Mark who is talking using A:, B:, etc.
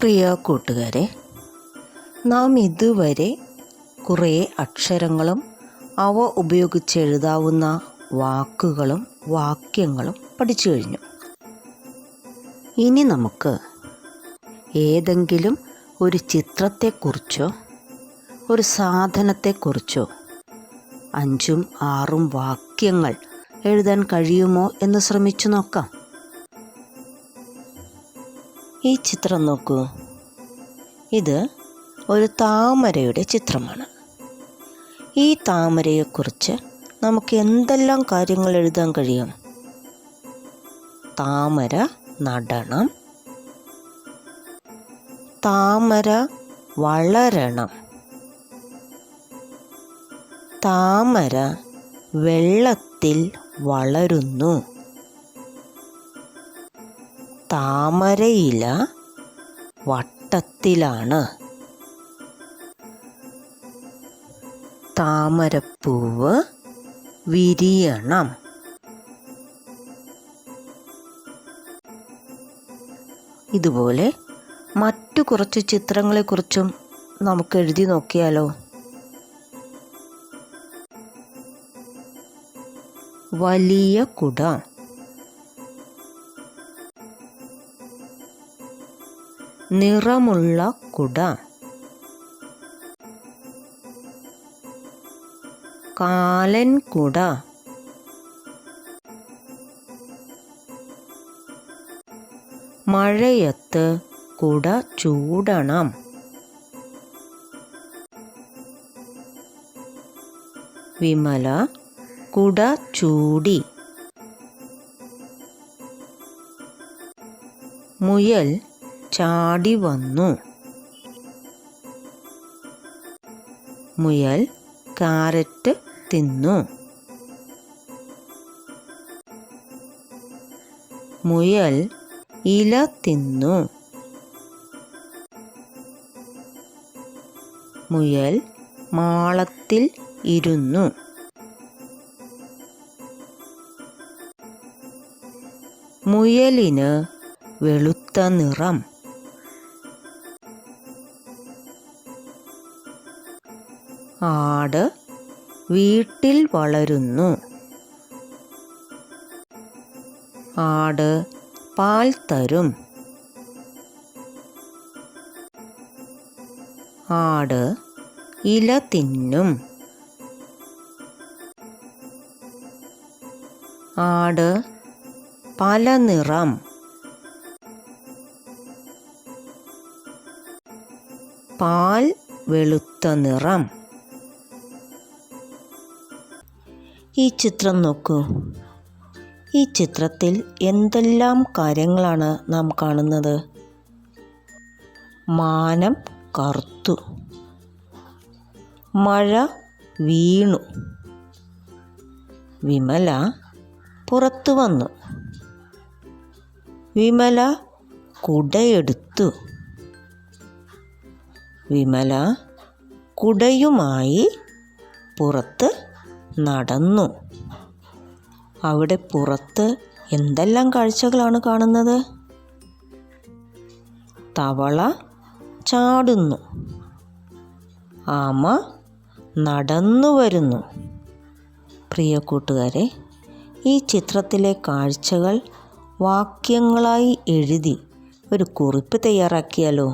A: പ്രിയ കൂട്ടുകാരെ, നാം ഇതുവരെ കുറേ അക്ഷരങ്ങളും അവ ഉപയോഗിച്ചെഴുതാവുന്ന വാക്കുകളും വാക്യങ്ങളും പഠിച്ചു കഴിഞ്ഞു. ഇനി നമുക്ക് ഏതെങ്കിലും ഒരു ചിത്രത്തെക്കുറിച്ചോ ഒരു സാധനത്തെക്കുറിച്ചോ 5ഉം 6ഉം വാക്യങ്ങൾ എഴുതാൻ കഴിയുമോ എന്ന് ശ്രമിച്ചു നോക്കാം. ഈ ചിത്രം നോക്കൂ. ഇത് ഒരു താമരയുടെ ചിത്രമാണ്. ഈ താമരയെക്കുറിച്ച് നമുക്ക് എന്തെല്ലാം കാര്യങ്ങൾ എഴുതാൻ കഴിയും? താമര നടണം, താമര വളരണം, താമര വെള്ളത്തിൽ വളരുന്നു, താമരയില വട്ടത്തിലാണ്, താമരപ്പൂവ് വിരിയണം. ഇതുപോലെ മറ്റു കുറച്ച് ചിത്രങ്ങളെക്കുറിച്ചും നമുക്ക് എഴുതി നോക്കിയാലോ? വലിയ കുട, നിറമുള്ള കുട, കാലൻ കുട, മഴയത്ത് കുട ചൂടണം, വിമല കുട ചൂടി, മുയൽ ചാടി വന്നു, മുയൽ കാരറ്റ് തിന്നു, മുയൽ ഇല തിന്നു, മുയൽ മാളത്തിൽ ഇരുന്നു, മുയലിന് വെളുത്ത നിറം, ആട് വീട്ടിൽ വളരുന്നു, ആട് പാൽ തരും, ആട് ഇല തിന്നും, ആട് പല നിറം, പാൽ വെളുത്ത നിറം. ഈ ചിത്രം നോക്കൂ. ഈ ചിത്രത്തിൽ എന്തെല്ലാം കാര്യങ്ങളാണ് നാം കാണുന്നത്? മാനം കറുത്തു, മഴ വീണു, വിമല പുറത്തു വന്നു, വിമല കുടയെടുത്തു, വിമല കുടയുമായി പുറത്ത് നടന്നു. അവിടെ പുറത്ത് എന്തെല്ലാം കാഴ്ചകളാണ് കാണുന്നത്? തവള ചാടുന്നു, ആമ നടന്നു വരുന്നു. പ്രിയ കൂട്ടുകാരെ, ഈ ചിത്രത്തിലെ കാഴ്ചകൾ വാക്യങ്ങളായി എഴുതി ഒരു കുറിപ്പ് തയ്യാറാക്കിയാലോ?